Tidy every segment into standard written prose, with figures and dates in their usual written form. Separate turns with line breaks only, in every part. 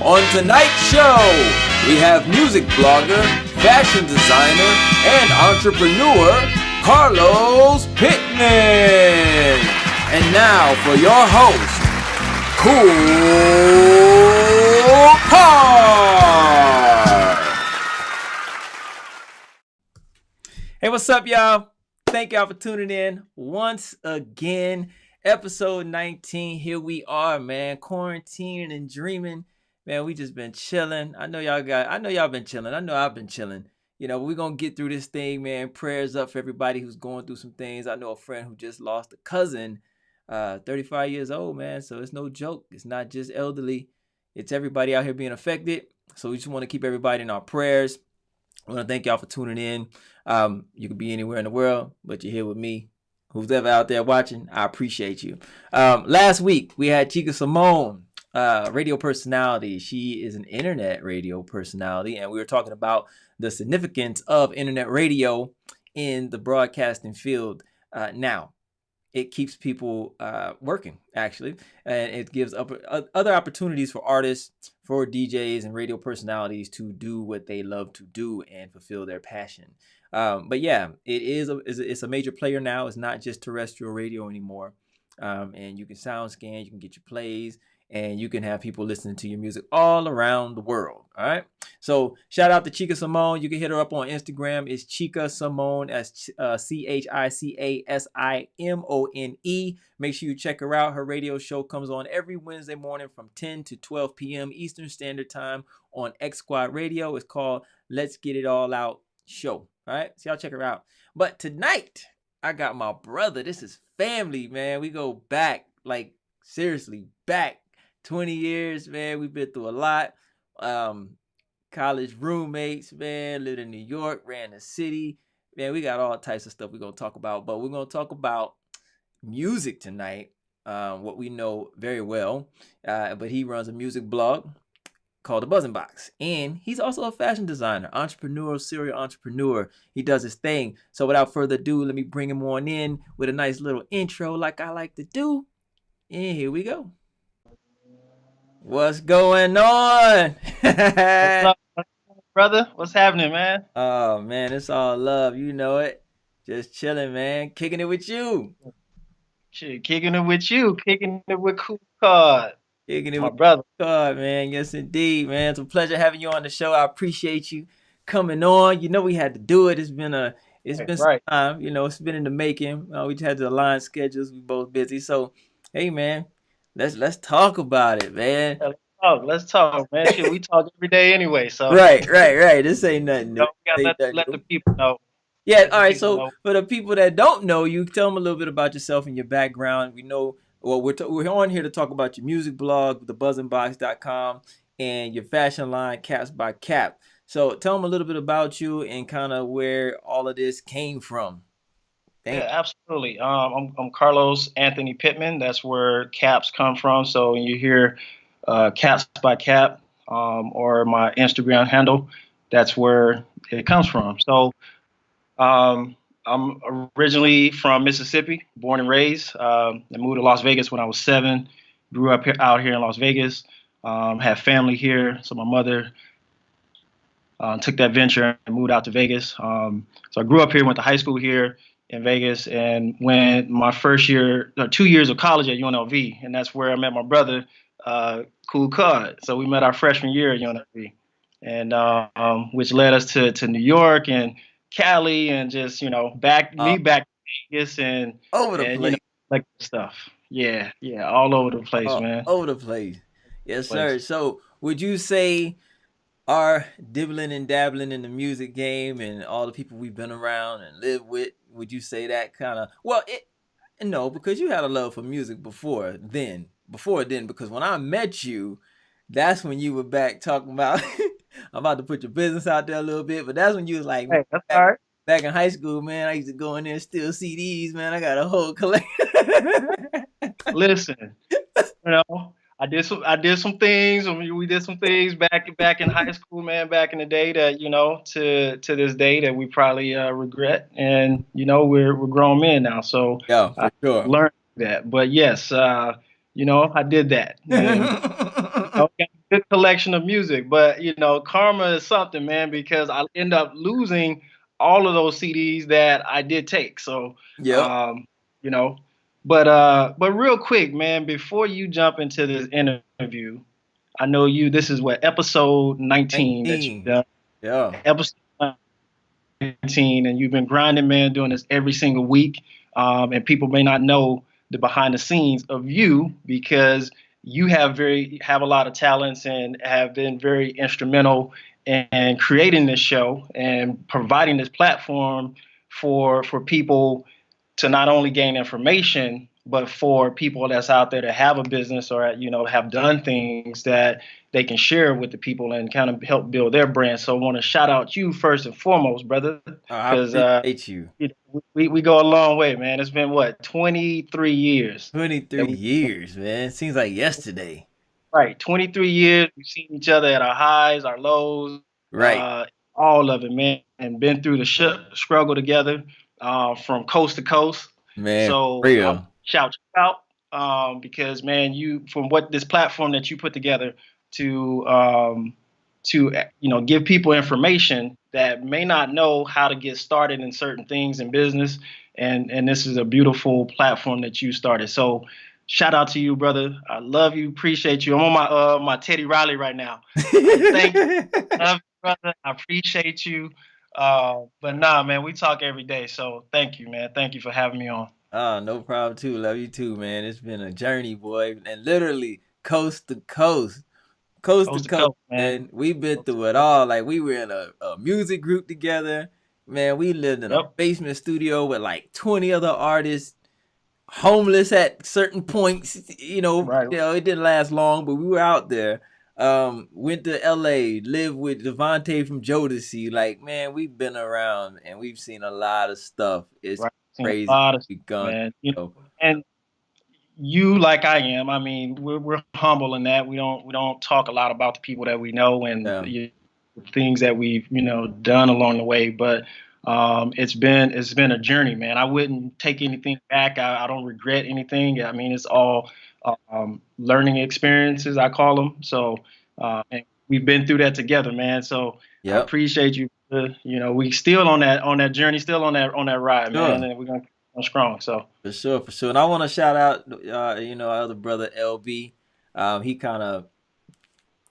On tonight's show, we have music blogger, fashion designer, and entrepreneur, Carlos Pittman. And now for your host, KoolKard. Hey, what's up, y'all? Thank y'all for tuning in once again. Episode 19. Here we are, man. Quarantining and dreaming. Man, we just been chilling. I know y'all been chilling. I know I've been chilling. You know, we're going to get through this thing, man. Prayers up for everybody who's going through some things. I know a friend who just lost a cousin, 35 years old, man. So it's no joke. It's not just elderly. It's everybody out here being affected. So we just want to keep everybody in our prayers. I want to thank y'all for tuning in. You could be anywhere in the world, but you're here with me. Who's ever out there watching, I appreciate you. Last week, we had Chica Simone, radio personality. She is an internet radio personality, and we were talking about the significance of internet radio in the broadcasting field. Now, it keeps people working, actually, and it gives other opportunities for artists, for DJs, and radio personalities to do what they love to do and fulfill their passion. But yeah, it's a major player now. It's not just terrestrial radio anymore. And you can sound scan, you can get your plays, and you can have people listening to your music all around the world. All right. So shout out to Chica Simone. You can hit her up on Instagram. It's Chica Simone. That's ChicaSimone. Make sure you check her out. Her radio show comes on every Wednesday morning from 10 to 12 p.m. Eastern Standard Time on X Squad Radio. It's called Let's Get It All Out Show. All right, so y'all check her out. But tonight, I got my brother. This is family, man. We go back, like, seriously, back 20 years, man. We've been through a lot. College roommates, man. Lived in New York, ran the city. Man, we got all types of stuff we're going to talk about. But we're going to talk about music tonight, what we know very well. But he runs a music blog called the Buzzin Box, and he's also a fashion designer, entrepreneur, serial entrepreneur. He does his thing. So without further ado, let me bring him on in with a nice little intro like I like to do. And here we go. What's going on?
What's up, brother? What's happening, man?
Oh man, it's all love. You know it. Just chilling, man. Kicking it with you.
Shit, kicking it with you. Kicking it with KoolKard.
Kicking it
My
with
brother.
God, man. Yes, indeed, man. It's a pleasure having you on the show. I appreciate you coming on. You know we had to do it. It's been
Right.
some time. You know, it's been in the making. We just had to align schedules. We both busy. So, hey, man, let's talk about it, man.
Yeah, let's talk, man. Shit, we talk every day anyway. So
Right. This ain't nothing new.
we gotta let the people know.
Yeah, all right. So for the people that don't know you, tell them a little bit about yourself and your background. We know. Well, we're on here to talk about your music blog, thebuzzinbox.com, and your fashion line, Caps by Cap. So tell them a little bit about you and kind of where all of this came from.
Yeah, absolutely. I'm Carlos Anthony Pittman. That's where Caps come from. So when you hear Caps by Cap or my Instagram handle, that's where it comes from. So I'm originally from Mississippi, born and raised. I moved to Las Vegas when I was 7. Grew up out here in Las Vegas. Had family here, so my mother took that venture and moved out to Vegas. So I grew up here, went to high school here in Vegas, and went my first year, 2 years of college at UNLV, and that's where I met my brother, KoolKard. So we met our freshman year at UNLV, and which led us to New York and Cali, and just back to Vegas and
over the place,
like stuff. Yeah, all over the place, man.
Over the place. Yes, sir. So would you say our dibbling and dabbling in the music game and all the people we've been around and lived with, would you say that kind of no, because you had a love for music before then, because when I met you, that's when you were back talking about I'm about to put your business out there a little bit, but that's when you was like,
hey, that's all right.
Back in high school, man, I used to go in there and steal CDs, man. I got a whole collection.
Listen, I did some things. We did some things back in high school, man. Back in the day that to this day that we probably regret, and we're grown men now. So
yeah, for sure.
I learned that, but yes, I did that. And, got a good collection of music. But karma is something, man, because I end up losing all of those CDs that I did take. So,
Yep.
um, you know, but real quick, man, before you jump into this interview, I know you. This is what episode 19 that you've
19.
done.
Yeah.
Episode 19, and you've been grinding, man, doing this every single week. And people may not know the behind the scenes of you because you have a lot of talents and have been very instrumental in creating this show and providing this platform for people to not only gain information, but for people that's out there to have a business or have done things that they can share with the people and kind of help build their brand. So I want to shout out you first and foremost, brother,
I
because
appreciate you.
we go a long way, man. It's been what, 23 years
23
that we
years, man. Seems like yesterday.
right, 23 years. We've seen each other at our highs, our lows,
Right.
uh, all of it, man, and been through the struggle together from coast to coast.
Man, for
So I
real.
shout you out because, man, you from what this platform that you put together to give people information that may not know how to get started in certain things in business, and this is a beautiful platform that you started. So shout out to you, brother. I love you, appreciate you. I'm on my Teddy Riley right now. I thank you, love you, brother. I appreciate you. But nah, man, we talk every day. So thank you, man. Thank you for having me on.
No problem too. Love you too, man. It's been a journey, boy, and literally coast to coast, coast to
Coast to
coast,
coast, man.
man. We've been
Coast to
through it
coast.
all. Like we were in a music group together, man. We lived in a
Yep.
basement studio with like 20 other artists, homeless at certain points.
Right.
It didn't last long, but we were out there. Went to LA, lived with Devontae from Jodeci. Like, man, we've been around and we've seen a lot of stuff. It's
Right. Seen a
crazy.
lot of
We
stuff,
gone.
man.
So,
And you, like I am, I mean, we're humble in that we don't talk a lot about the people that we know and
yeah,
things that we've done along the way. But it's been a journey, man. I wouldn't take anything back. I don't regret anything. I mean, it's all learning experiences, I call them. So and we've been through that together, man. So I
yep,
appreciate you. We still on that journey, still on that ride, man,
sure.
and we're gonna keep on strong. So
For sure, for sure. And I want to shout out, our other brother LB. He kind of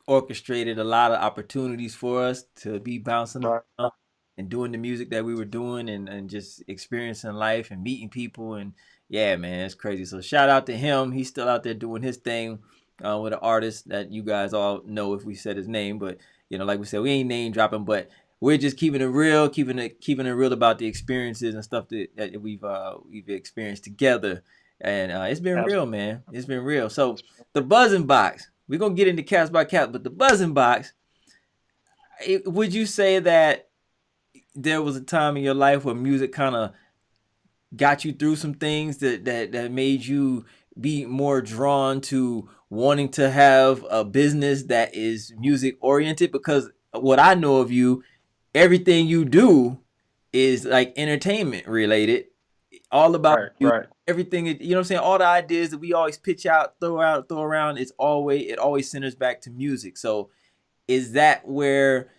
orchestrated a lot of opportunities for us to be bouncing
right,
around and doing the music that we were doing and just experiencing life and meeting people. And yeah, man, it's crazy. So shout out to him. He's still out there doing his thing with an artist that you guys all know if we said his name. But like we said, we ain't name dropping, but we're just keeping it real, keeping it real about the experiences and stuff that we've experienced together. And it's been real,
absolutely.
man. It's been real. So the Buzzin Box. We're gonna get into Caps by Caps, but the Buzzin Box. Would you say that there was a time in your life where music kind of got you through some things that made you be more drawn to wanting to have a business that is music oriented? Because what I know of you, everything you do is like entertainment related, all about
Right,
you.
right.
Everything, you know what I'm saying? All the ideas that we always pitch out, throw around, it always centers back to music. So is that where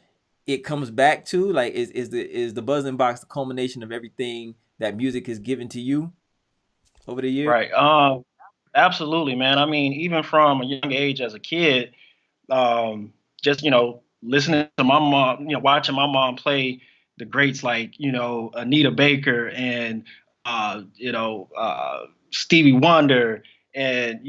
it comes back to? Like, is the Buzzing Box the culmination of everything that music has given to you over the years?
Right. Absolutely, man. I mean, even from a young age as a kid, um, just listening to my mom, watching my mom play the greats like Anita Baker and Stevie Wonder and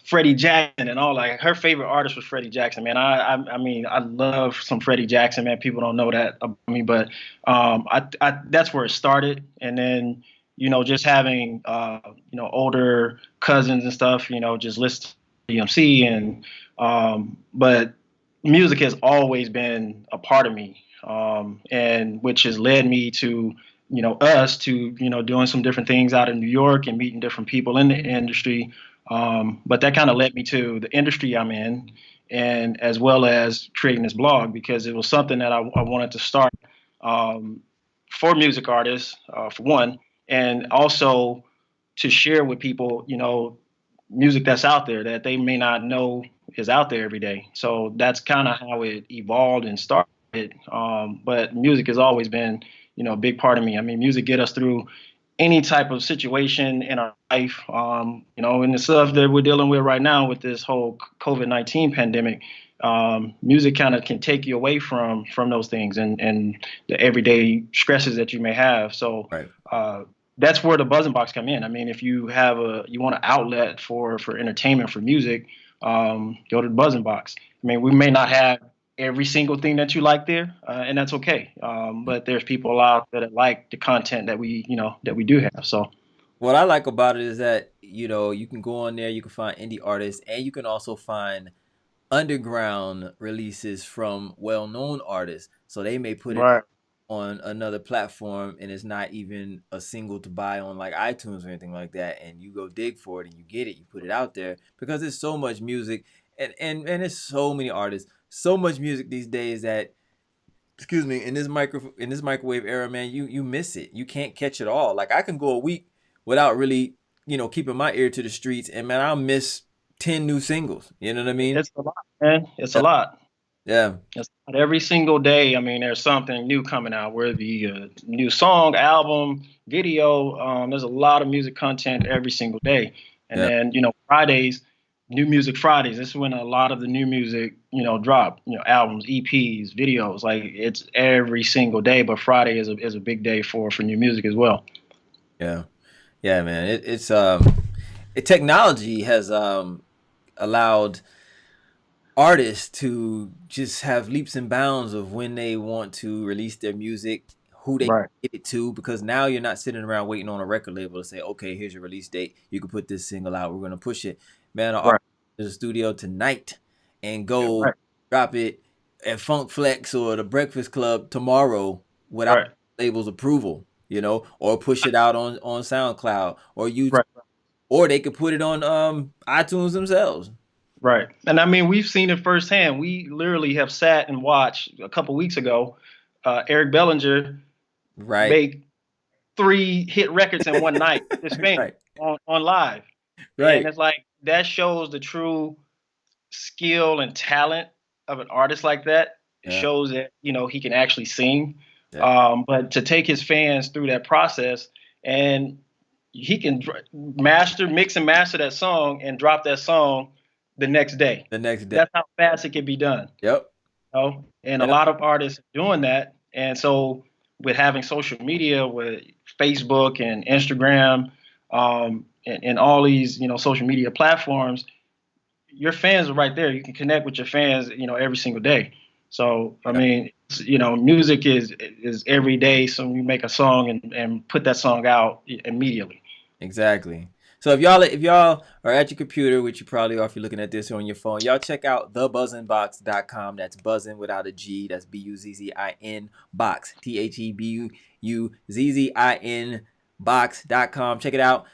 Freddie Jackson and all. Like her favorite artist was Freddie Jackson, man. I mean I love some Freddie Jackson, man. People don't know that about me, but I that's where it started, and then just having older cousins and stuff, just listen to DMC and but music has always been a part of me, and which has led me to us to doing some different things out in New York and meeting different people in the industry. But that kind of led me to the industry I'm in, and as well as creating this blog because it was something that I wanted to start um, for music artists, for one, and also to share with people, music that's out there that they may not know is out there every day. So that's kind of how it evolved and started. But music has always been, a big part of me. I mean, music get us through any type of situation in our life. And the stuff that we're dealing with right now with this whole COVID-19 pandemic, music kind of can take you away from those things and the everyday stresses that you may have. So
Right.
that's where the Buzzin Box come in. I mean, if you want an outlet for entertainment for music, go to the Buzzin Box. I mean, we may not have every single thing that you like there, and that's okay. But there's people out there that like the content that we do have. So
What I like about it is that, you can go on there, you can find indie artists, and you can also find underground releases from well-known artists. So they may put it
right,
on another platform and it's not even a single to buy on like iTunes or anything like that, and you go dig for it and you get it, you put it out there because there's so much music and there's so many artists, so much music these days that, excuse me, in this microwave era, man, you miss it. You can't catch it all. Like I can go a week without really, keeping my ear to the streets, and man, I'll miss 10 new singles. You know what I mean?
it's a lot, man. It's a
Yeah.
lot.
Yeah.
It's every single day. I mean, there's something new coming out, whether it be a new song, album, video. There's a lot of music content every single day. And
Yeah.
then, Fridays, New Music Fridays. This is when a lot of the new music, drop. Albums, EPs, videos. Like it's every single day. But Friday is a big day for new music as well.
Yeah. Yeah, man. Technology has allowed artists to just have leaps and bounds of when they want to release their music, who they
Right.
get it to, because now you're not sitting around waiting on a record label to say, okay, here's your release date. You can put this single out. We're going to push it. Man, an
Right.
artist in the studio tonight and
Yeah,
go
right.
drop it at Funk Flex or the Breakfast Club tomorrow without
Right.
label's approval, or push it out on SoundCloud or YouTube,
Right.
or they could put it on iTunes themselves.
Right. And I mean, we've seen it firsthand. We literally have sat and watched a couple weeks ago, Eric Bellinger
Right.
make 3 hit records in one night, this fan
Right.
on live. And
Right.
it's like that shows the true skill and talent of an artist like that. It
Yeah.
shows that, he can actually sing.
Yeah.
But to take his fans through that process, and he can mix and master that song and drop that song the next day.
The next day.
That's how fast it can be done.
Yep.
And a
Yep.
lot of artists are doing that. And so with having social media, with Facebook and Instagram, and all these, social media platforms, your fans are right there. You can connect with your fans, every single day. So, I
Yep.
mean, music is every day. So you make a song and put that song out immediately.
Exactly. So if y'all are at your computer, which you probably are if you're looking at this on your phone, y'all check out thebuzzinbox.com. That's buzzin without a G. That's Buzzin box. TheBuzzin box.com. Check it out.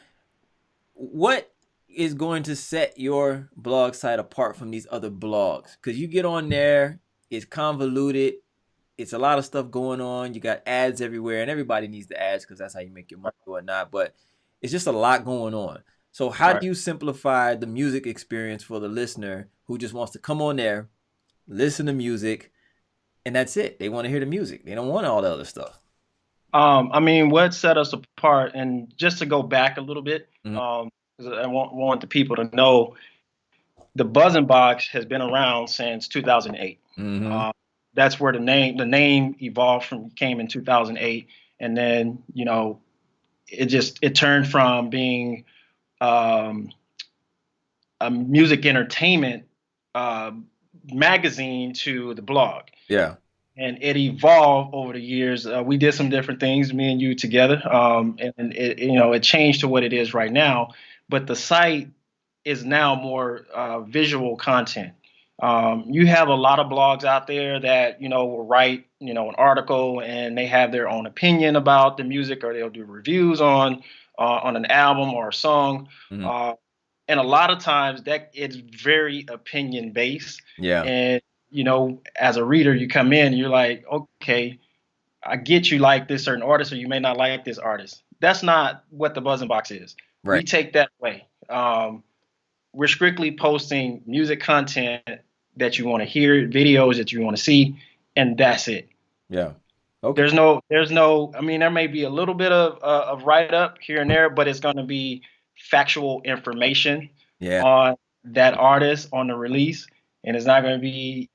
What is going to set your blog site apart from these other blogs? Because you get on there, it's convoluted. It's a lot of stuff going on. You got ads everywhere, and everybody needs the ads because that's how you make your money or whatnot. But it's just a lot going on. So how
Right.
do you simplify the music experience for the listener who just wants to come on there, listen to music, and that's it? They want to hear the music. They don't want all the other stuff.
I mean, what set us apart, and just to go back a little bit,
Mhm.
'cause I want the people to know, the Buzzin Box has been around since 2008.
Mm-hmm.
That's where the name evolved from, came in 2008, and then it turned from being um, a music entertainment uh, magazine to the blog.
Yeah.
And it evolved over the years. We did some different things, me and you together, and it changed to what it is right now. But the site is now more visual content. You have a lot of blogs out there that will write an article and they have their own opinion about the music, or they'll do reviews on an album or a song.
Mhm.
Uh, and a lot of times that it's very opinion based.
Yeah.
And as a reader, you come in and you're like, okay, I get you like this certain artist, or you may not like this artist. That's not what the Buzzing Box is. We
Right.
take that away. we're strictly posting music content that you want to hear, videos that you want to see, and that's it.
Yeah. Okay.
There's no. I mean, there may be a little bit of write up here and there, but it's going to be factual information
Yeah.
on that artist on the release, and it's not going to be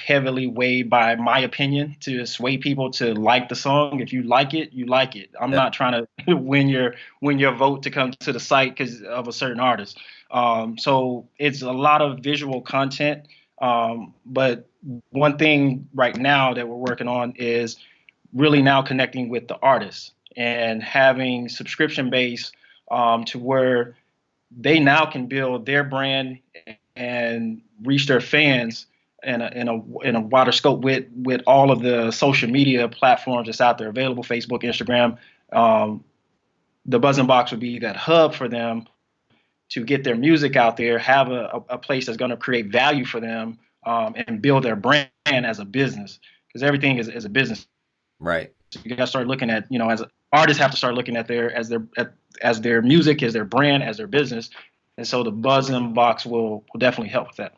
heavily weighed by my opinion to sway people to like the song. If you like it, you like it. I'm
Yeah.
not trying to win your vote to come to the site because of a certain artist. So it's a lot of visual content. But one thing right now that we're working on is really now connecting with the artists and having subscription base to where they now can build their brand and reach their fans in a wider scope with all of the social media platforms that's out there available, Facebook, Instagram. The Buzzin Box would be that hub for them to get their music out there, have a place that's going to create value for them, and build their brand as a business, because everything is a business.
Right.
So you got to start looking at, as artists have to start looking at their music, as their brand, as their business. And so the Buzzin Box will definitely help with that.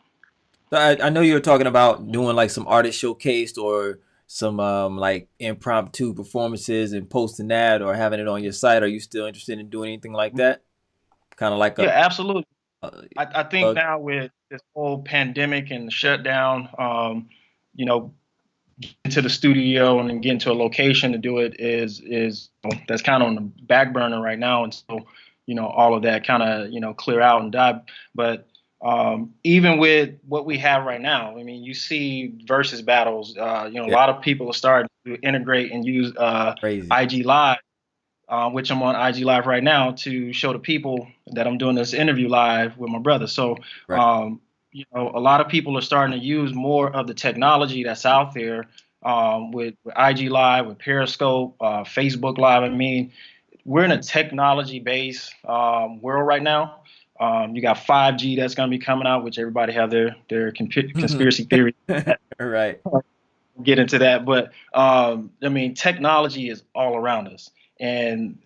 So I know you were talking about doing like some artist showcase or some like impromptu performances and posting that or having it on your site. Are you still interested in doing anything like that? Kind of like
Yeah, absolutely.
a,
I think now with this whole pandemic and the shutdown, you know, into the studio and then get into a location to do it is that's kind of on the back burner right now until all of that kind of clear out and die. But even with what we have right now, I mean, you see versus battles. A lot of people are starting to integrate and use
crazy.
IG Live, which I'm on IG Live right now to show the people that I'm doing this interview live with my brother. So,
Right.
a lot of people are starting to use more of the technology that's out there, with IG Live, with Periscope, Facebook Live. I mean, we're in a technology-based world right now. You got 5G that's going to be coming out, which everybody have their conspiracy theory.
Right.
Get into that, but I mean, technology is all around us, and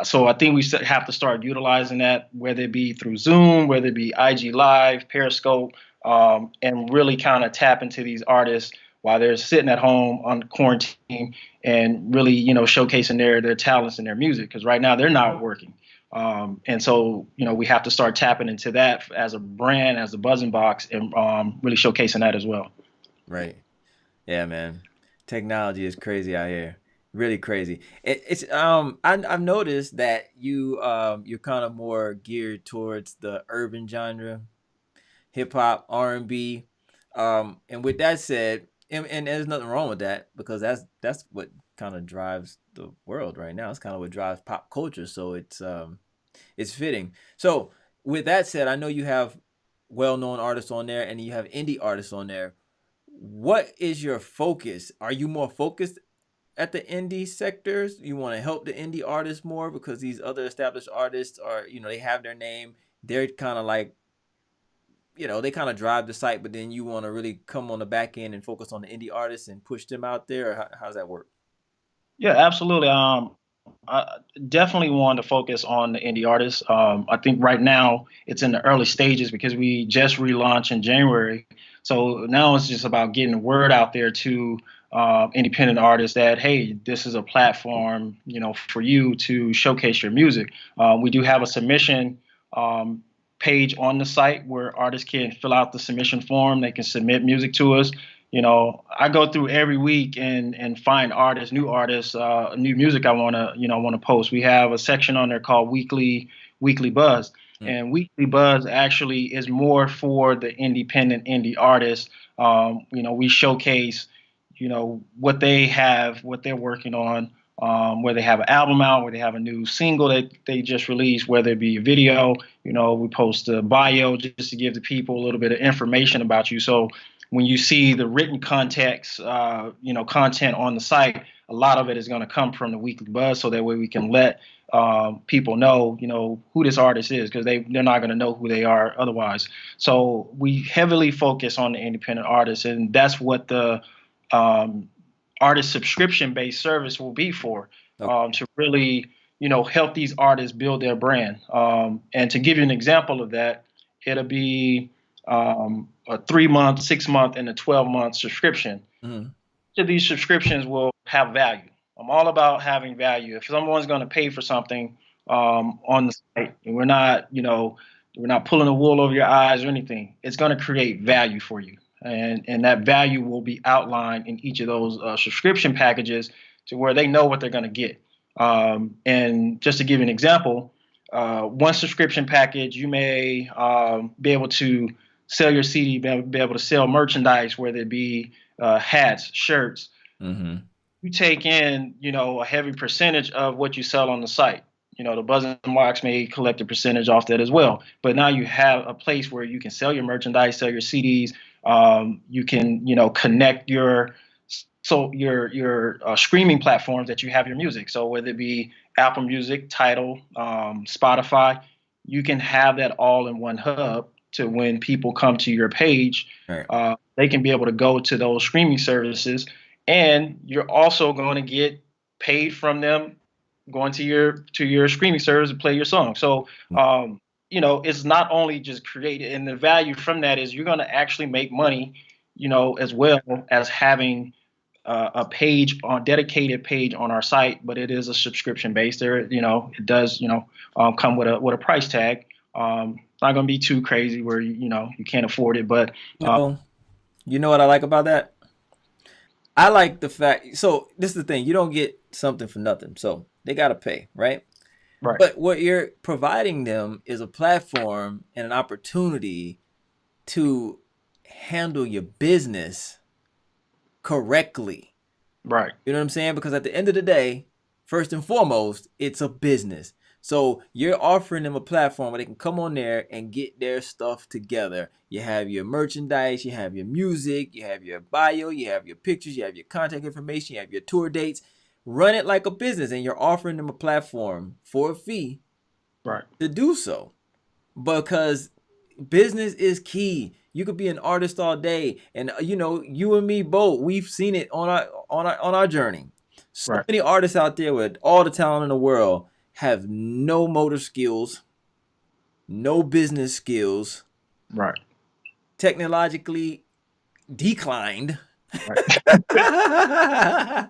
so I think we have to start utilizing that, whether it be through Zoom, whether it be IG Live, Periscope, and really kind of tap into these artists while they're sitting at home on quarantine and really showcasing their talents and their music, because right now they're not working. And so, we have to start tapping into that as a brand, as a Buzzin Box, and really showcasing that as well.
Right. Yeah, man. Technology is crazy out here. Really crazy. I've noticed that you're kind of more geared towards the urban genre, hip hop, R&B. And with that said, and there's nothing wrong with that because that's what kind of drives the world right now. It's kind of what drives pop culture, so it's fitting. So with that said, I know you have well-known artists on there and you have indie artists on there. What is your focus? Are you more focused at the indie sectors? You want to help the indie artists more because these other established artists are, they have their name. They're kind of like, they kind of drive the site, but then you want to really come on the back end and focus on the indie artists and push them out there. Or how does that work?
Yeah, absolutely. I definitely want to focus on the indie artists. I think right now it's in the early stages because we just relaunched in January. So now it's just about getting the word out there to independent artists that, hey, this is a platform, for you to showcase your music. We do have a submission page on the site where artists can fill out the submission form. They can submit music to us. I go through every week and find artists, new music I want to post. We have a section on there called Weekly Buzz, and Weekly Buzz actually is more for the independent indie artists. We showcase, what they have, what they're working on, where they have an album out, where they have a new single that they just released, whether it be a video. We post a bio just to give the people a little bit of information about you. So when you see the written context, content on the site, a lot of it is going to come from the Weekly Buzz, so that way we can let people know, who this artist is, because they're not going to know who they are otherwise. So we heavily focus on the independent artists, and that's what the artist subscription-based service will be for, to really, help these artists build their brand. And to give you an example of that It'll be a 3 month, 6 month, and a 12-month subscription.
Mm-hmm.
Each of these subscriptions will have value. I'm all about having value. If someone's going to pay for something on the site, and we're not pulling the wool over your eyes or anything, it's going to create value for you, and that value will be outlined in each of those subscription packages to where they know what they're going to get. And just to give you an example, one subscription package, you may be able to sell your CD, be able to sell merchandise, whether it be hats, shirts.
Mm-hmm.
You take in, a heavy percentage of what you sell on the site. The Buzzin Box may collect a percentage off that as well. But now you have a place where you can sell your merchandise, sell your CDs. You can, connect your streaming platforms that you have your music. So whether it be Apple Music, Tidal, Spotify, you can have that all in one hub to when people come to your page,
Right.
they can be able to go to those streaming services, and you're also going to get paid from them going to your streaming service and play your song. So it's not only just created, and the value from that is you're going to actually make money, as well as having a page on dedicated page on our site, but it is a subscription based. There, it does, come with a price tag. Not going to be too crazy where you can't afford it, but
You know what I like about that? I like the fact. So this is the thing: you don't get something for nothing, so they gotta pay, right?
right,
But what you're providing them is a platform and an opportunity to handle your business correctly.
right,
You know what I'm saying? Because at the end of the day, first and foremost, it's a business. So you're offering them a platform where they can come on there and get their stuff together. You have your merchandise, you have your music, you have your bio, you have your pictures, you have your contact information, you have your tour dates. Run it like a business, and you're offering them a platform for a fee
right,
to do so. Because business is key. You could be an artist all day, and you and me both, we've seen it on our journey. So
right,
many artists out there with all the talent in the world have no motor skills, no business skills,
right,
technologically declined.
right.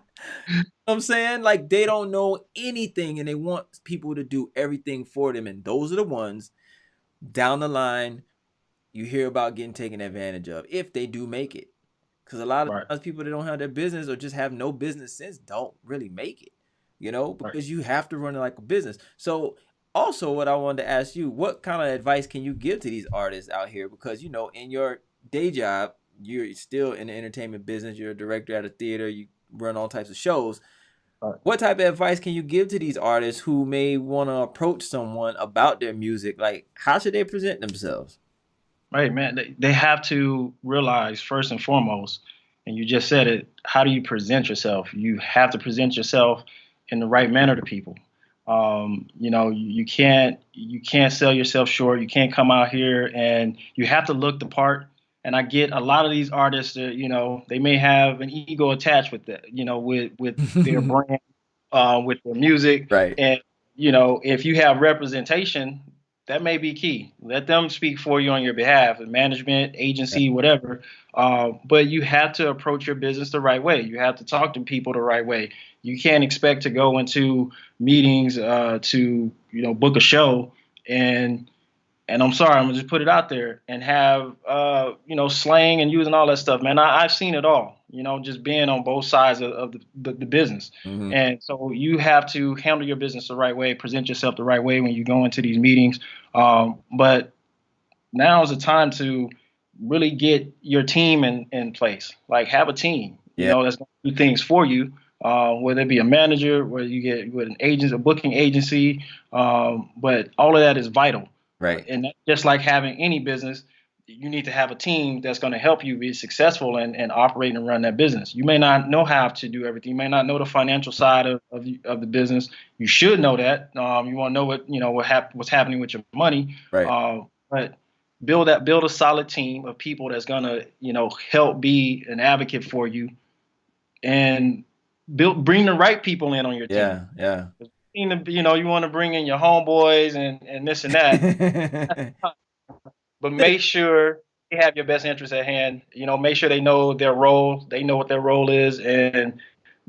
I'm saying, like, they don't know anything and they want people to do everything for them, and those are the ones down the line you hear about getting taken advantage of if they do make it. Because a lot of
Right,
times people that don't have their business or just have no business sense don't really make it,
right.
because you have to run it like a business. So also what I wanted to ask you, what kind of advice can you give to these artists out here? Because, in your day job, you're still in the entertainment business. You're a director at a theater. You run all types of shows.
Right.
What type of advice can you give to these artists who may want to approach someone about their music? Like, how should they present themselves?
Right, man. They have to realize first and foremost, and you just said it, how do you present yourself? You have to present yourself in the right manner to people. You can't sell yourself short. You can't come out here, and you have to look the part. And I get a lot of these artists that, they may have an ego attached with that, with their brand, with their music.
Right.
And, if you have representation, that may be key. Let them speak for you on your behalf, the management, agency, whatever. But you have to approach your business the right way. You have to talk to people the right way. You can't expect to go into meetings to book a show and I'm sorry, I'm gonna just put it out there and have slang and using all that stuff, man. I've seen it all, just being on both sides of the business.
Mm-hmm.
And so you have to handle your business the right way, present yourself the right way when you go into these meetings. But now is the time to really get your team in place. Like, have a team,
Yeah.
that's gonna do things for you. Whether it be a manager, whether you get with an agent, a booking agency, but all of that is vital.
Right.
And just like having any business, you need to have a team that's going to help you be successful and operate and run that business. You may not know how to do everything. You may not know the financial side of the business. You should know that. You want to know what's happening with your money.
Right.
But build a solid team of people that's going to help be an advocate for you, and bring the right people in on your team.
Yeah. Yeah.
You want to bring in your homeboys and this and that. but make sure they have your best interest at hand. You know, make sure they know their role, they know what their role is, and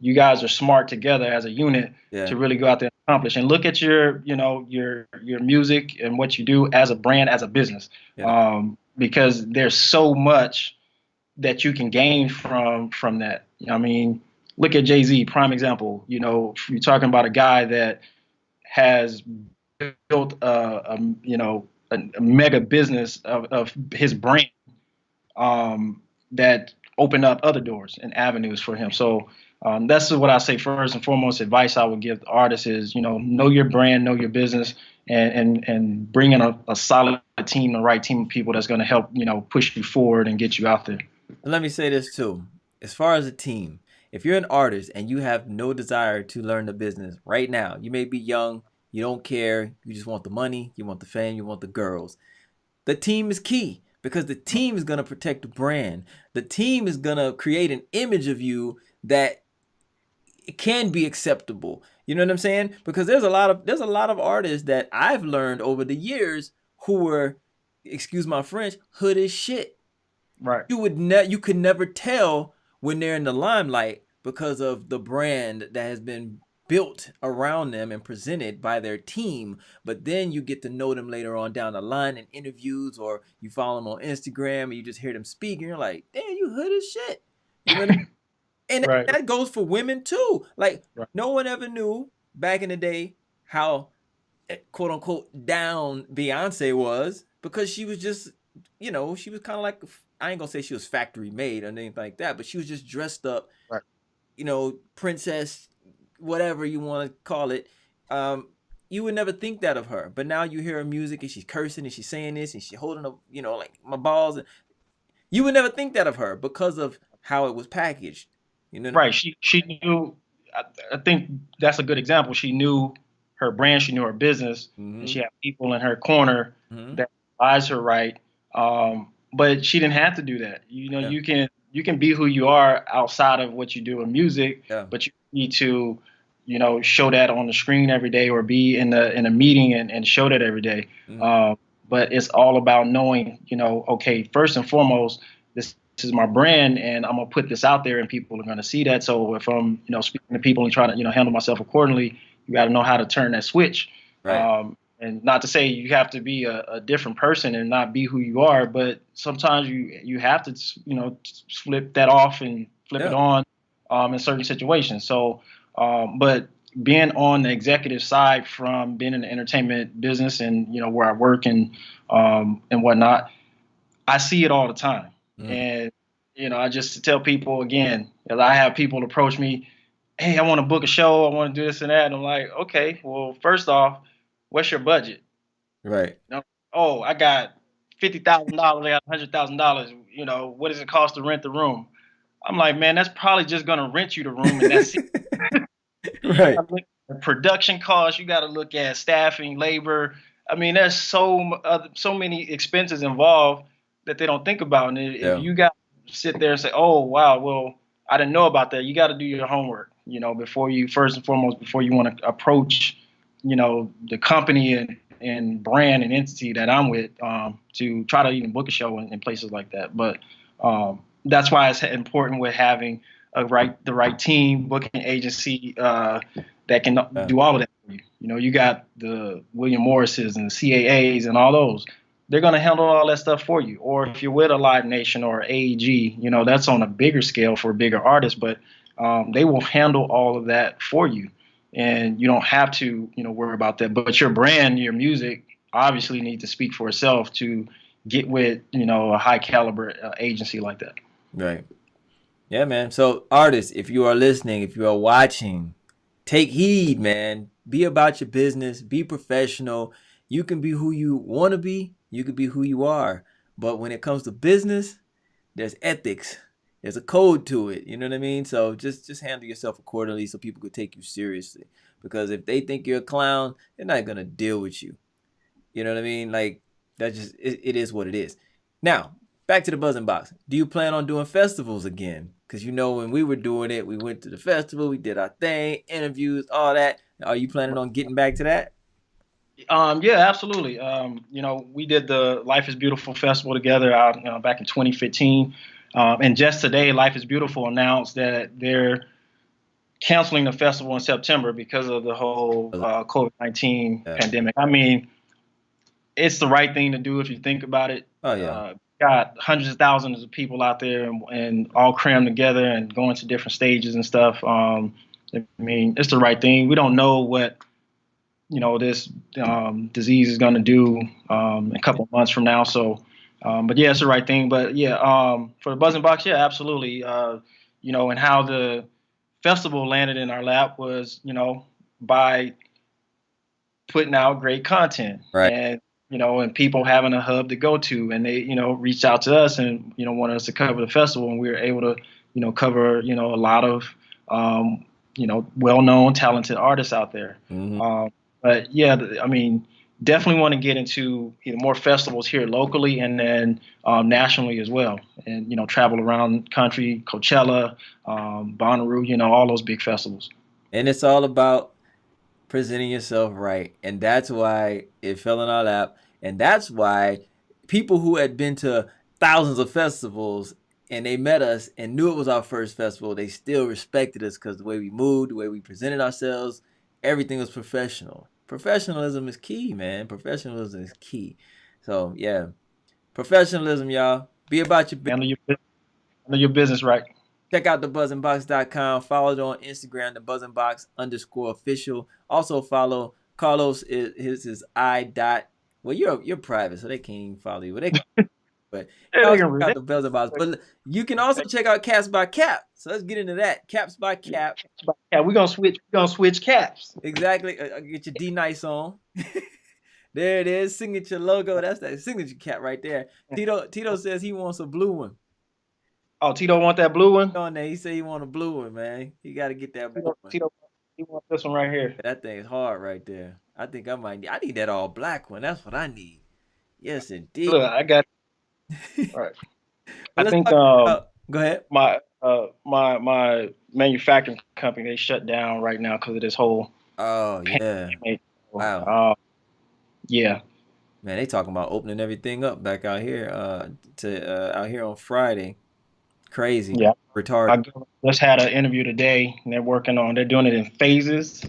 you guys are smart together as a unit
Yeah.
to really go out there and accomplish. And look at your, you know, your music and what you do as a brand, as a business,
Yeah.
because there's so much that you can gain from that. I mean, look at Jay-Z, prime example. You know, you're talking about a guy that has built a mega business of his brand, that opened up other doors and avenues for him. So that's what I say first and foremost. Advice I would give the artists is, you know your brand, know your business, and bring in a solid team, the right team of people that's going to help, push you forward and get you out there.
Let me say this too. As far as a team, if you're an artist and you have no desire to learn the business right now, you may be young, you don't care, you just want the money, you want the fame, you want the girls. The team is key because the team is going to protect the brand. The team is going to create an image of you that it can be acceptable. You know what I'm saying? Because there's a lot of artists that I've learned over the years who were, excuse my French, hood as shit.
Right.
You could never tell when they're in the limelight because of the brand that has been built around them and presented by their team. But then you get to know them later on down the line in interviews, or you follow them on Instagram and you just hear them speak and you're like, damn, you hood as shit. You know what I mean? And
Right.
that goes for women too. Like,
Right.
no one ever knew back in the day how quote unquote down Beyonce was, because she was just, she was kind of like, I ain't gonna say she was factory made or anything like that, but she was just dressed up,
Right.
Princess, whatever you want to call it. You would never think that of her, but now you hear her music and she's cursing and she's saying this and she's holding up, like my balls. You would never think that of her because of how it was packaged.
Right. She knew. I think that's a good example. She knew her brand. She knew her business, and she had people in her corner that advised her right. But she didn't have to do that.
Yeah.
You can be who you are outside of what you do in music,
Yeah.
but you need to, show that on the screen every day, or be in a meeting and show that every day. But it's all about knowing, okay, first and foremost, this is my brand, and I'm gonna put this out there, and people are gonna see that. So if I'm, speaking to people and trying to, handle myself accordingly, you got to know how to turn that switch.
Right.
And not to say you have to be a different person and not be who you are, but sometimes you have to, flip that off and flip it on, in certain situations. So, but being on the executive side, from being in the entertainment business and, where I work and whatnot, I see it all the time. And, I just tell people again, as I have people approach me, hey, I want to book a show, I want to do this and that. And I'm like, okay, well, first off, what's your budget?
Right.
Oh, I got $50,000, I got $100,000. What does it cost to rent the room? I'm like, man, that's probably just gonna rent you the room, and that's it.
Right.
Production costs. You got to look at staffing, labor. I mean, there's so many expenses involved that they don't think about. And if you got to sit there and say, oh wow, well, I didn't know about that. You got to do your homework, before you, first and foremost, before you want to approach, the company and brand and entity that I'm with, to try to even book a show in places like that. But that's why it's important with having the right team, booking agency, that can do all of that for you. You got the William Morrises and the CAAs and all those. They're going to handle all that stuff for you. Or if you're with a Live Nation or AEG, that's on a bigger scale for bigger artists, but they will handle all of that for you. And you don't have to, worry about that. But your brand, your music, obviously need to speak for itself to get with, a high caliber agency like that.
Right. Yeah, man. So artists, if you are listening, if you are watching, take heed, man. Be about your business. Be professional. You can be who you want to be. You can be who you are. But when it comes to business, there's ethics. There's a code to it. You know what I mean? So just handle yourself accordingly so people could take you seriously. Because if they think you're a clown, they're not going to deal with you. You know what I mean? Like, it is what it is. Now, back to the Buzzin Box. Do you plan on doing festivals again? Because when we were doing it, we went to the festival, we did our thing, interviews, all that. Are you planning on getting back to that?
Yeah, absolutely. We did the Life is Beautiful festival together out, back in 2015. And just today, Life is Beautiful announced that they're canceling the festival in September because of the whole COVID-19
Yeah.
pandemic. I mean, it's the right thing to do if you think about it.
Oh yeah.
Got hundreds of thousands of people out there and all crammed together and going to different stages and stuff. I mean, it's the right thing. We don't know what this disease is going to do a couple of months from now. So, but yeah, it's the right thing. But yeah, for the Buzzin Box, yeah, absolutely. And how the festival landed in our lap was, by putting out great content
Right.
and people having a hub to go to, and they, reached out to us and, wanted us to cover the festival, and we were able to, cover, a lot of, well-known, talented artists out there.
Hmm.
But yeah, I mean, definitely want to get into more festivals here locally and then nationally as well, and travel around the country, Coachella, Bonnaroo, all those big festivals.
And it's all about presenting yourself right. And that's why it fell in our lap. And that's why people who had been to thousands of festivals and they met us and knew it was our first festival, they still respected us because the way we moved, the way we presented ourselves, everything was professional. Professionalism is key, man. Professionalism is key. So, yeah, professionalism, y'all. Be about your business.
Handle your business right.
Check out thebuzzinbox.com. Follow it on Instagram, thebuzzinbox_official. Also follow Carlos. His I dot. Well, you're private, so they can't even follow you. But
Yeah, they
also
can
check
read
out
it.
the Buzzin Box. But you can also check out Caps by Cap. So let's get into that. Caps by Cap.
Yeah, we're gonna switch. We're gonna switch caps.
Exactly. Get your D nice on. There it is. Signature logo. That's that signature cap right there. Tito says he wants a blue one.
Oh, Tito want that blue one.
On there, he said he want a blue one, man. He got to get that blue one.
Tito, he wants this one right here.
That thing is hard right there. I think I need that all black one. That's what I need. Yes, indeed.
Look, I got. All right. I
Let's
think
talk about. Go ahead.
my manufacturing company, they shut down right now because of this whole
Oh yeah.
pandemic.
Wow.
Yeah.
Man, they talking about opening everything up back out here. Out here on Friday. Crazy.
Yeah.
Retarded.
I just had an interview today, and they're doing it in phases.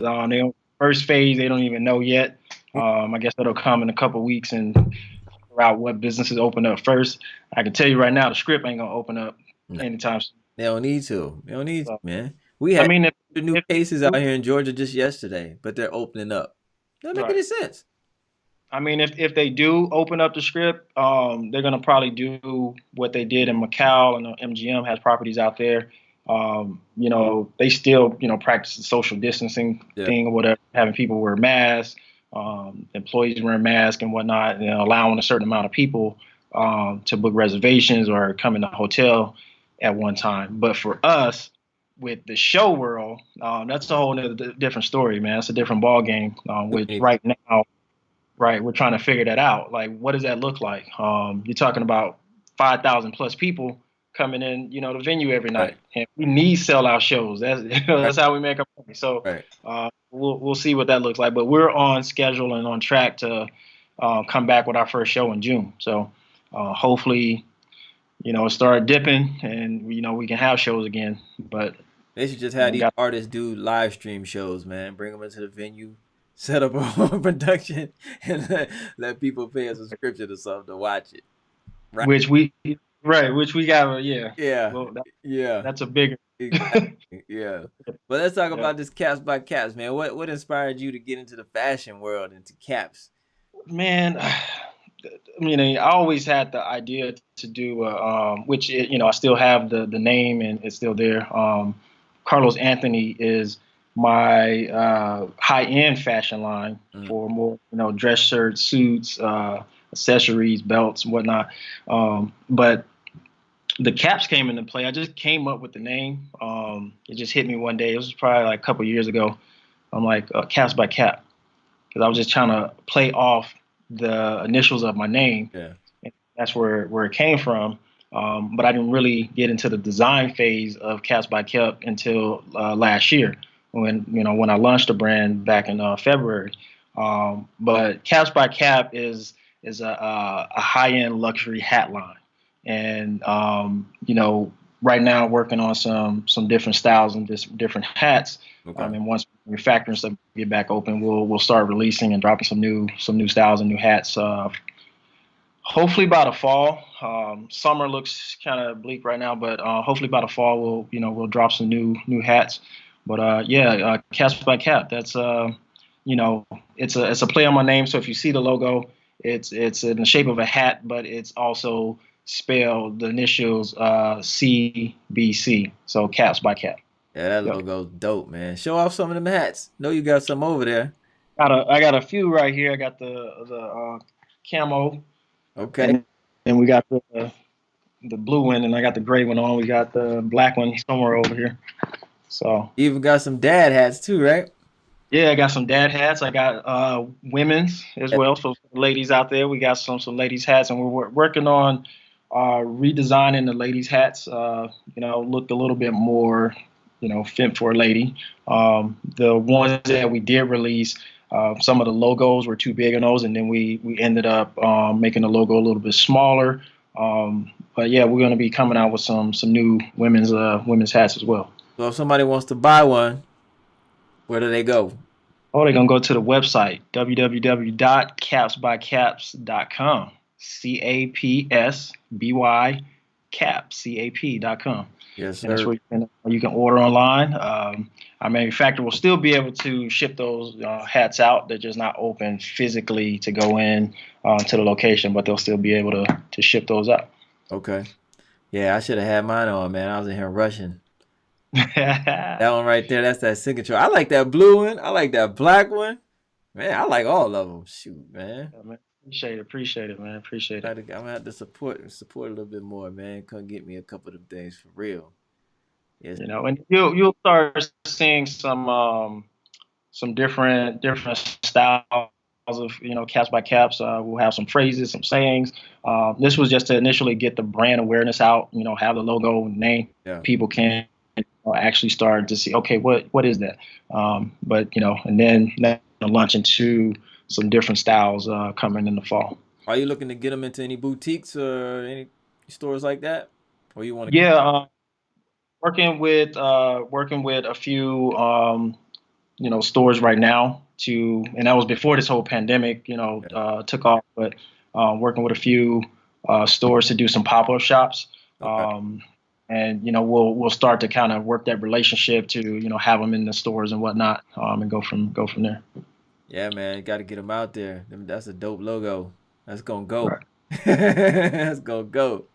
First phase, they don't even know yet. I guess that'll come in a couple weeks and figure out what businesses open up first. I can tell you right now, the script ain't gonna open up anytime soon.
They don't need to. They don't need to,
So,
man. We had
I mean,
the new cases out here in Georgia just yesterday, but they're opening up. Doesn't make any sense.
I mean, if they do open up the script, they're gonna probably do what they did in Macau, and MGM has properties out there. They still, practice the social distancing thing or whatever, having people wear masks, employees wearing masks and whatnot, and allowing a certain amount of people to book reservations or come in the hotel at one time. But for us, with the show world, that's a whole different story, man. It's a different ball game. Which right now. Right, we're trying to figure that out. Like, what does that look like? You're talking about 5,000 plus people coming in, the venue every night, and we need sellout shows. That's how we make our money. So we'll see what that looks like. But we're on schedule and on track to come back with our first show in June. So hopefully, start dipping, and we can have shows again. But
they should just have these artists do live stream shows, man. Bring them into the venue. Set up a production and let people pay a subscription or something to watch it.
Right. Which we got, yeah.
Yeah.
Well,
yeah.
That's a bigger.
Exactly. Yeah. But let's talk about this Caps by Caps, man. What inspired you to get into the fashion world, into caps?
Man, I mean, I always had the idea to do, which, I still have the name and it's still there. Carlos Anthony is my high-end fashion line for more, dress shirts, suits, accessories, belts, and whatnot. But the caps came into play. I just came up with the name. It just hit me one day. It was probably like a couple of years ago. I'm like, Caps by Cap, because I was just trying to play off the initials of my name.
Yeah.
And that's where it came from. But I didn't really get into the design phase of Caps by Cap until last year, when I launched the brand back in February. But Caps by Cap is a high end luxury hat line, and right now working on some different styles and different hats.
Okay.
And once manufacturing stuff get back open, we'll start releasing and dropping some new styles and new hats. Hopefully by the fall. Summer looks kind of bleak right now, but hopefully by the fall we'll drop some new hats. But Caps by Cap. That's it's a play on my name. So if you see the logo, it's in the shape of a hat, but it's also spelled the initials CBC. So Caps by Cap.
Yeah, that logo's dope, man. Show off some of them hats. Know you got some over there.
I got a few right here. I got the camo.
Okay.
And we got the blue one, and I got the gray one on. We got the black one somewhere over here. So
you even got some dad hats too, right?
Yeah, I got some dad hats. I got women's as well. So for the ladies out there, we got some ladies hats, and we're working on redesigning the ladies hats. Look a little bit more, fit for a lady. The ones that we did release, some of the logos were too big on those, and then we ended up making the logo a little bit smaller. But yeah, we're going to be coming out with some new women's hats as well.
So if somebody wants to buy one, where do they go?
Oh, they're going to go to the website, www.capsbycaps.com. CAPSBY caps, CAP.com.
Yes, sir.
And that's where you can order online. Our manufacturer will still be able to ship those hats out. They're just not open physically to go in to the location, but they'll still be able to ship those out.
Okay. Yeah, I should have had mine on, man. I was in here rushing. That one right there, that's that signature. I like that blue one. I like that black one. Man, I like all of them. Shoot, man.
Yeah, man. Appreciate it, man. Appreciate it.
I'm gonna have to support a little bit more, man. Come get me a couple of them things for real.
Yes. And you'll start seeing some different styles of caps by caps. We'll have some phrases, some sayings. This was just to initially get the brand awareness out. Have the logo name. Yeah. People can actually start to see, okay, what is that? But and then launch into some different styles coming in the fall.
Are you looking to get them into any boutiques or any stores like that, or you want
to? Yeah, working with a few stores right now and that was before this whole pandemic took off. But working with a few stores to do some pop-up shops. Okay. And we'll start to kind of work that relationship to have them in the stores and whatnot, and go from there.
Yeah, man, got to get them out there. That's a dope logo. That's gonna go. Right. That's gonna go.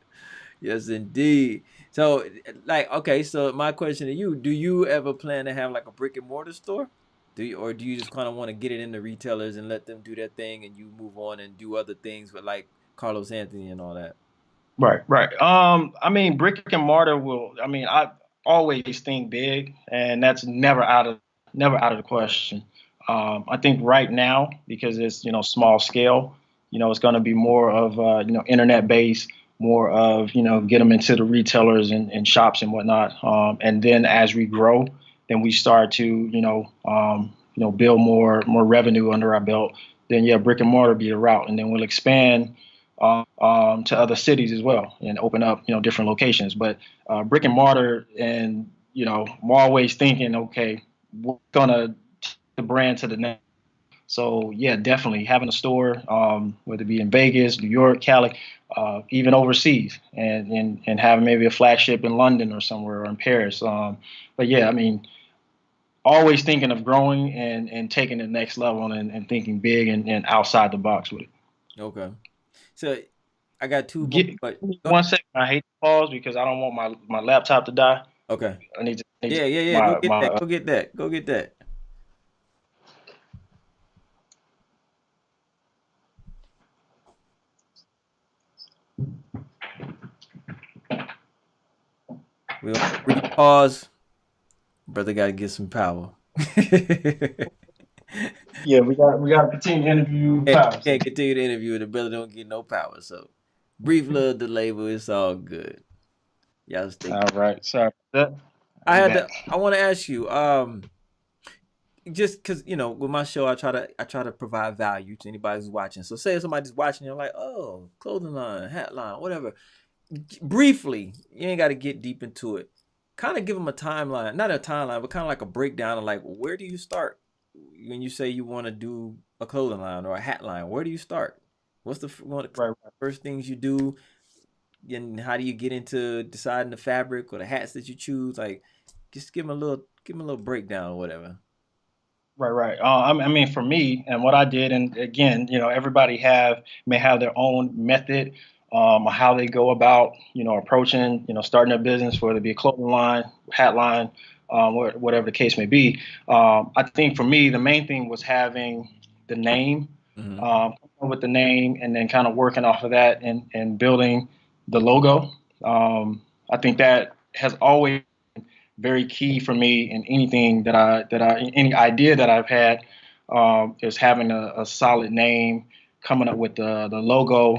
Yes, indeed. So, okay. So my question to you: do you ever plan to have like a brick and mortar store? Do you just kind of want to get it into retailers and let them do their thing, and you move on and do other things with like Carlos Anthony and all that?
Right. I mean, brick and mortar I always think big, and that's never out of the question. I think right now, because it's small scale, it's going to be more of internet based, more of get them into the retailers and shops and whatnot. And then as we grow, then we start to build more revenue under our belt. Then brick and mortar be the route, and then we'll expand to other cities as well and open up different locations. But brick and mortar, and I'm always thinking, okay, we're gonna take the brand to the next. So yeah, definitely having a store, whether it be in Vegas, New York, Cali, even overseas, and having maybe a flagship in London or somewhere, or in Paris. But yeah, I mean, always thinking of growing and taking the next level and thinking big and outside the box with it.
Okay. So I got two.
1 second. I hate to pause because I don't want my laptop to die.
Okay.
I need to.
Yeah. Go get that. We'll pause. Brother got to get some power.
Yeah, we got to continue to interview.
Can't continue to interview. The brother don't get no power. So brief little delay, but it's all good. Y'all stay.
All right. Sorry.
I want to ask you. just because with my show, I try to provide value to anybody who's watching. So say if somebody's watching, you're like, oh, clothing line, hat line, whatever. Briefly, you ain't got to get deep into it. Kind of give them a timeline, not a timeline, but kind of like a breakdown of like, where do you start when you say you want to do a clothing line or a hat line? Where do you start? What's one of the
Right.
first things you do, and how do you get into deciding the fabric or the hats that you choose? Like, just give them a little breakdown or whatever.
Right, right. I mean, for me and what I did, and again, everybody may have their own method, how they go about, approaching, starting a business, whether it be a clothing line, hat line, whatever the case may be. I think for me, the main thing was having the name,
Hmm.
um, with the name, and then kind of working off of that and building the logo. I think that has always very key for me in anything that I any idea that I've had, is having a solid name, coming up with the logo,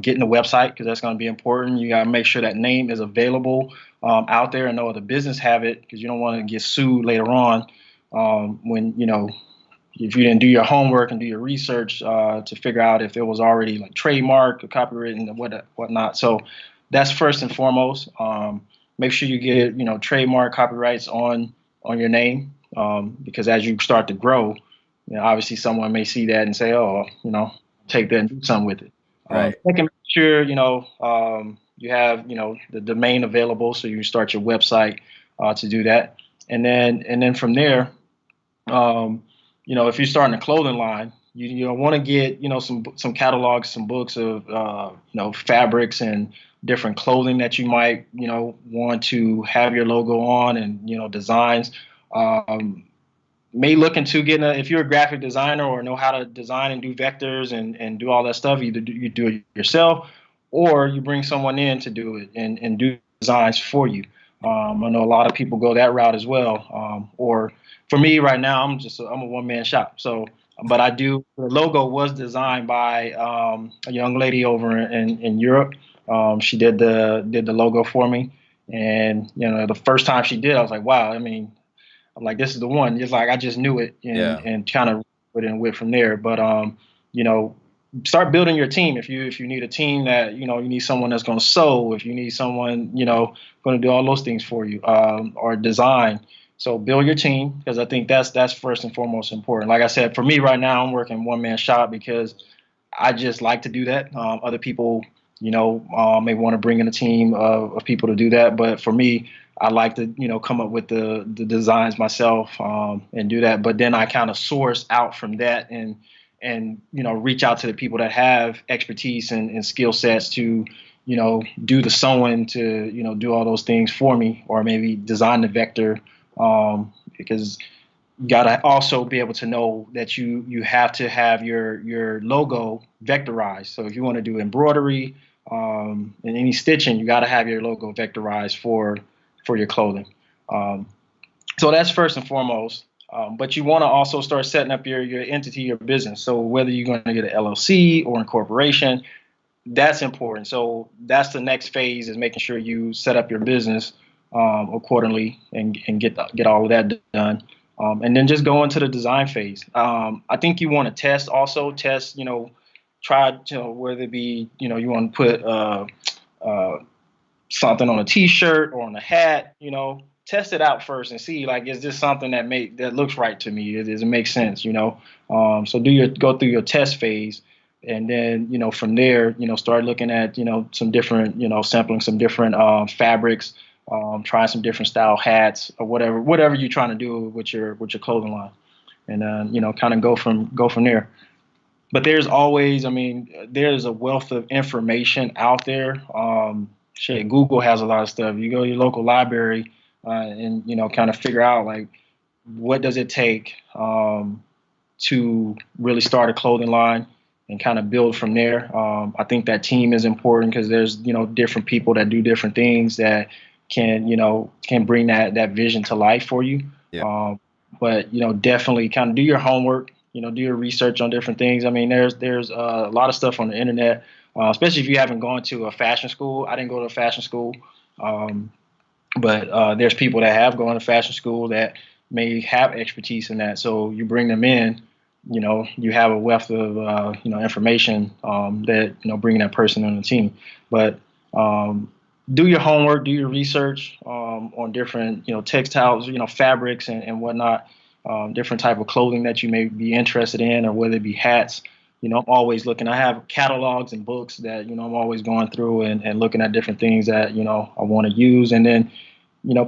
getting the website because that's going to be important. You got to make sure that name is available out there and no other business have it because you don't want to get sued later on, when if you didn't do your homework and do your research to figure out if it was already like trademark or copywritten and whatnot. So that's first and foremost. Make sure you get trademark copyrights on your name, because as you start to grow, obviously someone may see that and say, oh, take that and do something with it.
Right.
Second, make sure you have the domain available so you start your website to do that, and then from there, um, if you're starting a clothing line, you want to get some catalogs, some books of fabrics and different clothing that you might want to have your logo on, and designs. Um, may look into getting if you're a graphic designer or know how to design and do vectors and do all that stuff. Either you do it yourself or you bring someone in to do it and do designs for you. I know a lot of people go that route as well. Or for me right now, I'm a one man shop. So, but the logo was designed by a young lady over in Europe. She did the logo for me, and the first time she did, I was like, wow. I mean, I'm like, this is the one. It's like I just knew it and
Yeah.
kind of put it and went from there. But you know, start building your team. If you need a team that you need someone that's going to sew. If you need someone going to do all those things for you, or design. So build your team because I think that's first and foremost important. Like I said, for me right now, I'm working one man shop because I just like to do that. Other people, may want to bring in a team of people to do that. But for me, I like to, come up with the designs myself, and do that. But then I kind of source out from that and reach out to the people that have expertise and skill sets to, do the sewing, to, do all those things for me, or maybe design the vector, because got to also be able to know that you have to have your logo vectorized. So if you want to do embroidery, and any stitching, you got to have your logo vectorized for your clothing. Um, so that's first and foremost. But you want to also start setting up your entity, your business. So whether you're going to get an LLC or incorporation, that's important. So that's the next phase, is making sure you set up your business accordingly and get all of that done. And then just go into the design phase. I think you want to test, try, whether it be, you want to put uh, something on a t-shirt or on a hat, test it out first and see, like, is this something that looks right to me? Does it make sense? So go through your test phase, and then from there, start looking at some different, sampling some different fabrics, trying some different style hats or whatever you're trying to do with your clothing line, and then kind of go from there. But there's always, I mean, there's a wealth of information out there. Shit, Google has a lot of stuff. You go to your local library, and kind of figure out, like, what does it take to really start a clothing line and kind of build from there. I think that team is important because there's different people that do different things that can bring that vision to life for you.
Yeah.
Um, but definitely kind of do your homework. Do your research on different things. I mean, there's a lot of stuff on the internet, especially if you haven't gone to a fashion school. I didn't go to a fashion school, but there's people that have gone to fashion school that may have expertise in that. So you bring them in, you have a wealth of information that bringing that person on the team. But do your homework, do your research on different textiles, fabrics and whatnot, different type of clothing that you may be interested in, or whether it be hats. I'm always looking. I have catalogs and books that I'm always going through and looking at different things that I want to use, and then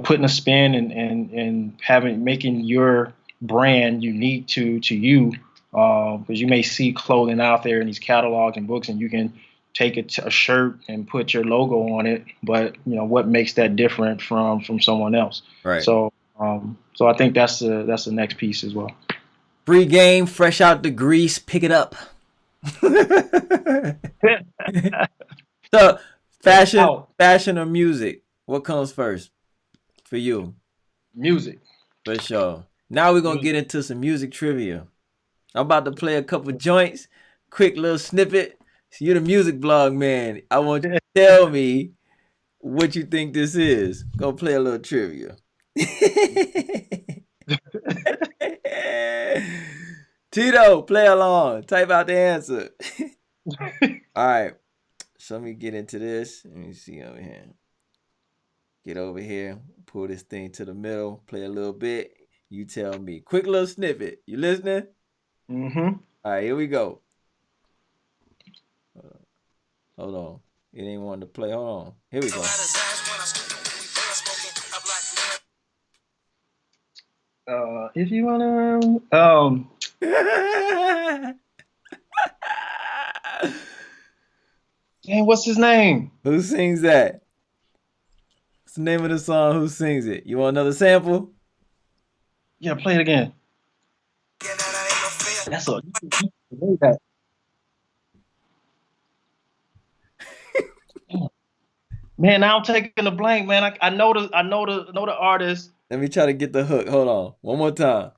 putting a spin and making your brand unique to you, because you may see clothing out there in these catalogs and books, and you can take a shirt and put your logo on it, but what makes that different from someone else?
Right.
So I think that's the next piece as well.
Free game, fresh out the grease, pick it up. So fashion or music, what comes first for you?
Music.
For sure. Now we're gonna get into some music trivia. I'm about to play a couple joints, quick little snippet. So you're the music blog man. I want you to tell me what you think this is. Go play a little trivia. Tito, play along. Type out the answer. All right. So let me get into this. Let me see over here. Get over here. Pull this thing to the middle. Play a little bit. You tell me. Quick little snippet. You listening?
Mm-hmm.
All right, here we go. Hold on. It ain't wanting to play. Hold on. Here we go.
If you wanna, dang, what's his name?
Who sings that? What's the name of the song? Who sings it? You want another sample?
Yeah, play it again. That's all. Man, now I'm taking the blank, man. I know the artist.
Let me try to get the hook. Hold on. One more time.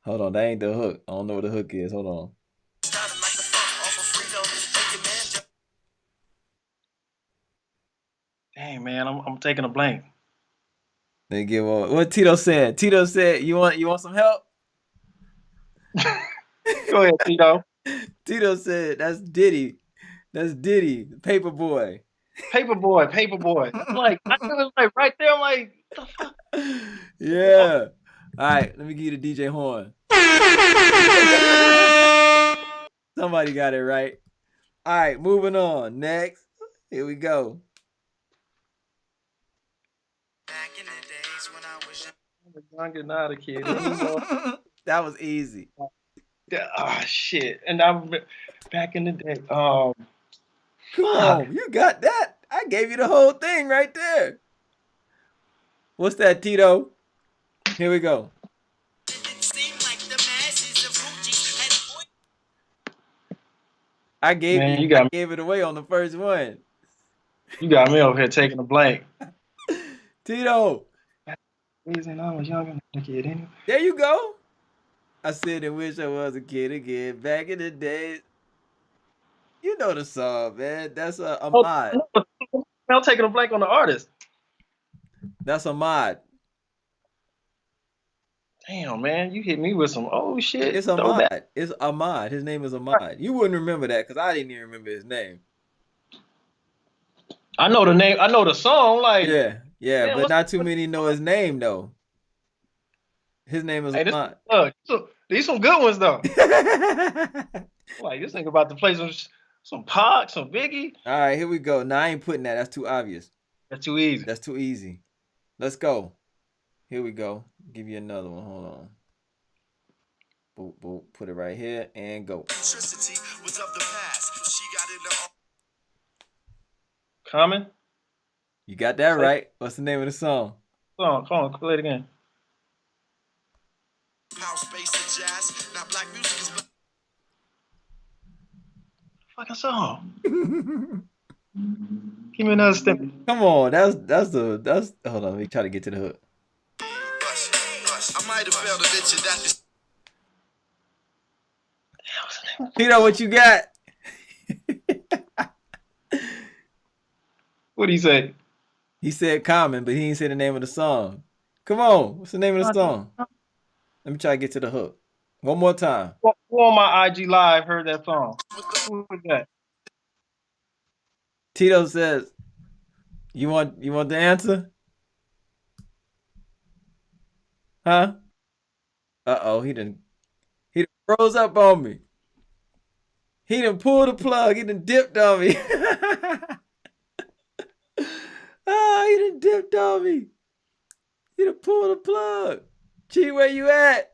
Hold on. That ain't the hook. I don't know what the hook is. Hold on.
Dang, man, I'm taking a blank.
They give what Tito said. Tito said, "You want some help?"
Go ahead, Tito.
Tito said, "That's Diddy. That's Diddy, Paperboy."
Paperboy. I'm like, I was like right there. I'm like, what the fuck?
Yeah. All right, let me give you the DJ horn. Somebody got it right. All right, moving on. Next. Here we go.
Back in the days when I was
younger, not a kid.
That was easy.
Oh shit! And I'm back in the day.
Come on, you got that. I gave you the whole thing right there. What's that, Tito? Here we go. I gave it away on the first one.
You got me over here taking a blank.
Tito.
Reason I was younger than a kid anyway.
There you go. I said I wish I was a kid again. Back in the days. You know the song, man. That's a mod.
I'm taking a blank on the artist.
That's a mod.
Damn, man, you hit me with some shit.
It's a mod. It's Ahmad. His name is Ahmad. You wouldn't remember that because I didn't even remember his name.
I know the name. I know the song. Like
yeah, man, but not too many know his name though. His name is Ahmad.
These some good ones though. Like this nigga about to play some Pac, some Biggie.
All right, here we go. Now I ain't putting that. That's too obvious.
That's too easy.
That's too easy. Let's go. Here we go. Give you another one. Hold on. Boop, boop. Put it right here and go.
Electricity was of the past. She got in the
Common?
You got that right. What's the name of the song?
Come on, play it again.
House, bass, and jazz. Now black music is
fucking song. Give me another step.
Come on, that's hold on, let me try to get to the hook.
I might have failed to mention that.
Tito, what you got?
What'd he say?
He said Common, but he didn't say the name of the song. Come on. What's the name of the song? Let me try to get to the hook. One more time.
Who on my IG live heard that song? Who was that?
Tito says, you want the answer? Huh? Uh-oh, he done froze up on me. He done pulled the plug. He done dipped on me. Ah, he done dipped on me. He done pulled the plug. Gee, where you at?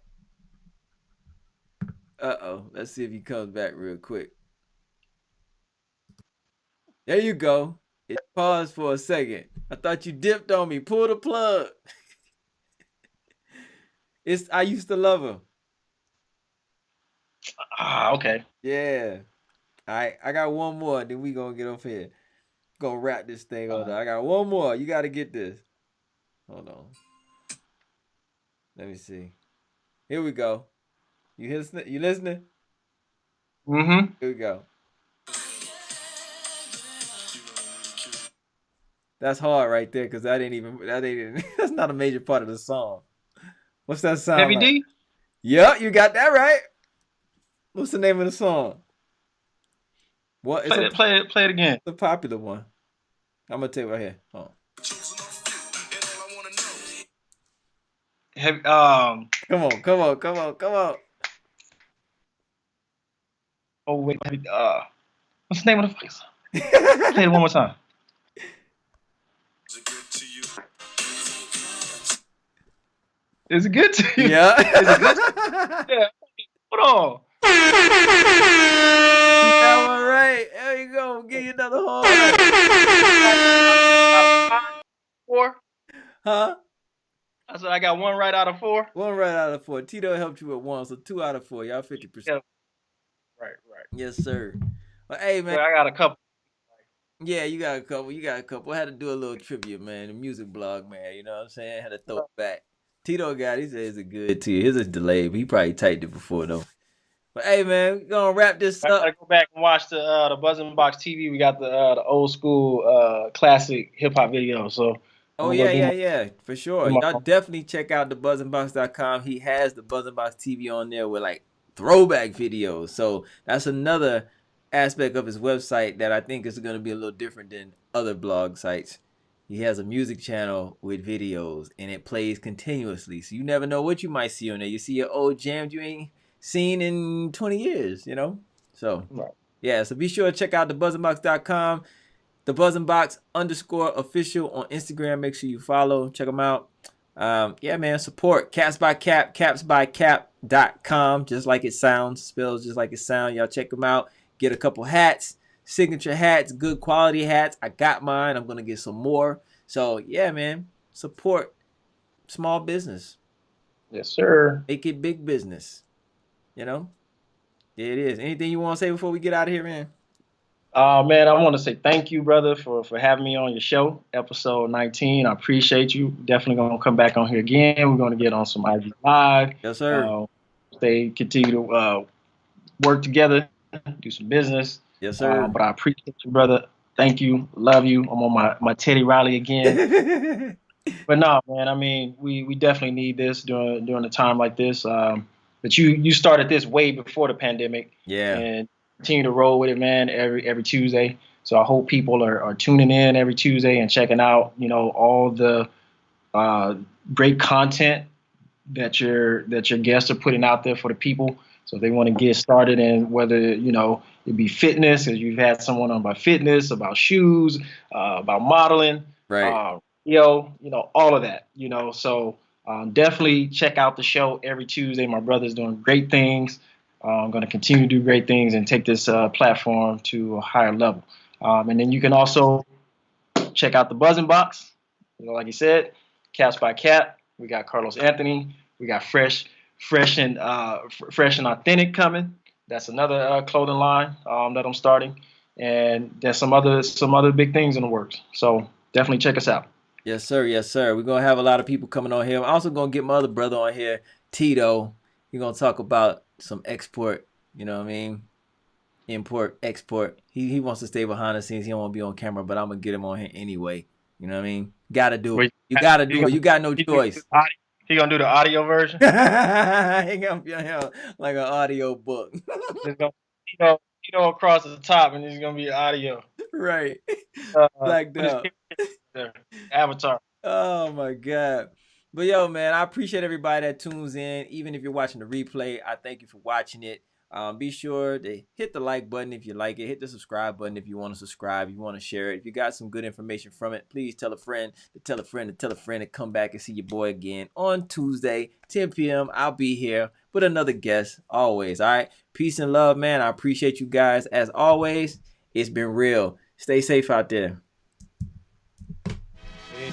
Uh-oh. Let's see if he comes back real quick. There you go. It paused for a second. I thought you dipped on me. Pull the plug. It's I Used to Love Her.
Ah, okay.
Yeah. All right. I got one more. Then we gonna get off here. Gonna wrap this thing on. I got one more. You gotta get this. Hold on. Let me see. Here we go. You listening? You listening?
Mm-hmm.
Here we go. That's hard right there because that's not a major part of the song. What's that sound
Heavy
like?
D?
Yep, you got that right. What's the name of the song? What?
Play it again.
It's a popular one. I'm gonna tell you right here. Hold on.
Heavy,
Come on.
oh wait, what's the name of the fucking song? Play it one more time. Is it good to you?
Yeah.
Is it good? Yeah. Hold on.
That one right. There you go. Give you another horn.
Four.
Huh?
I said I got one right out of four.
One right out of four. Tito helped you with one, so 2 out of 4. Y'all 50%.
Yeah. Right.
Yes, sir. Well, hey, man.
So I got a couple.
Yeah, you got a couple. I had to do a little trivia, man. The music blog, man. You know what I'm saying? I had to throw it back. Tito got it. He says it's good too. His is delayed, but he probably typed it before though. But hey, man, we're gonna wrap this
I
up.
gotta go back and watch the Buzzin Box TV. We got the old school classic hip hop video. So
Oh yeah, for sure. Y'all definitely check out the BuzzinBox.com. He has the Buzzin Box TV on there with like throwback videos. So that's another aspect of his website that I think is going to be a little different than other blog sites. He has a music channel with videos and it plays continuously. So you never know what you might see on there. You see your old jams you ain't seen in 20 years, you know? So yeah, so be sure to check out the BuzzinBox.com. The Buzzin Box _official on Instagram. Make sure you follow. Check them out. Yeah, man. Support Caps by Cap, capsbycap.com. Just like it sounds. Spells just like it sounds. Y'all check them out. Get a couple hats. Signature hats. Good quality hats. I got mine. I'm going to get some more. So, yeah, man. Support small business.
Yes, sir.
Make it big business. You know? There it is. Anything you want to say before we get out of here, man?
Man, I want to say thank you, brother, for having me on your show, episode 19. I appreciate you. Definitely going to come back on here again. We're going to get on some IG Live.
Yes, sir.
They continue to work together, do some business.
Yes, sir.
But I appreciate you, brother. Thank you. Love you. I'm on my Teddy Riley again. But no, man, I mean, we definitely need this during a time like this. But you started this way before the pandemic.
Yeah.
And continue to roll with it, man, every Tuesday. So I hope people are tuning in every Tuesday and checking out, all the great content that your guests are putting out there for the people. So if they want to get started in whether, it be fitness, as you've had someone on about fitness, about shoes, about modeling,
right.
All of that, So definitely check out the show every Tuesday. My brother's doing great things. I'm going to continue to do great things and take this platform to a higher level. And then you can also check out the Buzzin Box. Like you said, Caps by Cap. We got Carlos Anthony. We got Fresh and Authentic coming. That's another clothing line that I'm starting. And there's some other big things in the works. So definitely check us out.
Yes, sir. Yes, sir. We're going to have a lot of people coming on here. I'm also going to get my other brother on here, Tito. He's going to talk about some export, you know what I mean? Import, export. He wants to stay behind the scenes. He don't want to be on camera, but I'm going to get him on here anyway. You know what I mean? Gotta do it.
Wait,
You gotta do it. You got no choice.
He gonna do the audio version.
He gonna be like an audio book.
Just gonna, across the top, and it's gonna be audio.
Right. Blacked
Put his
out.
picture there. Avatar.
Oh my God. But yo, man, I appreciate everybody that tunes in. Even if you're watching the replay, I thank you for watching it. Be sure to hit the like button if you like it. Hit the subscribe button if you want to subscribe, if you want to share it. If you got some good information from it, please tell a friend to tell a friend to tell a friend to come back and see your boy again on Tuesday, 10 p.m. I'll be here with another guest always. All right. Peace and love, man. I appreciate you guys. As always, it's been real. Stay safe out there.
Yeah.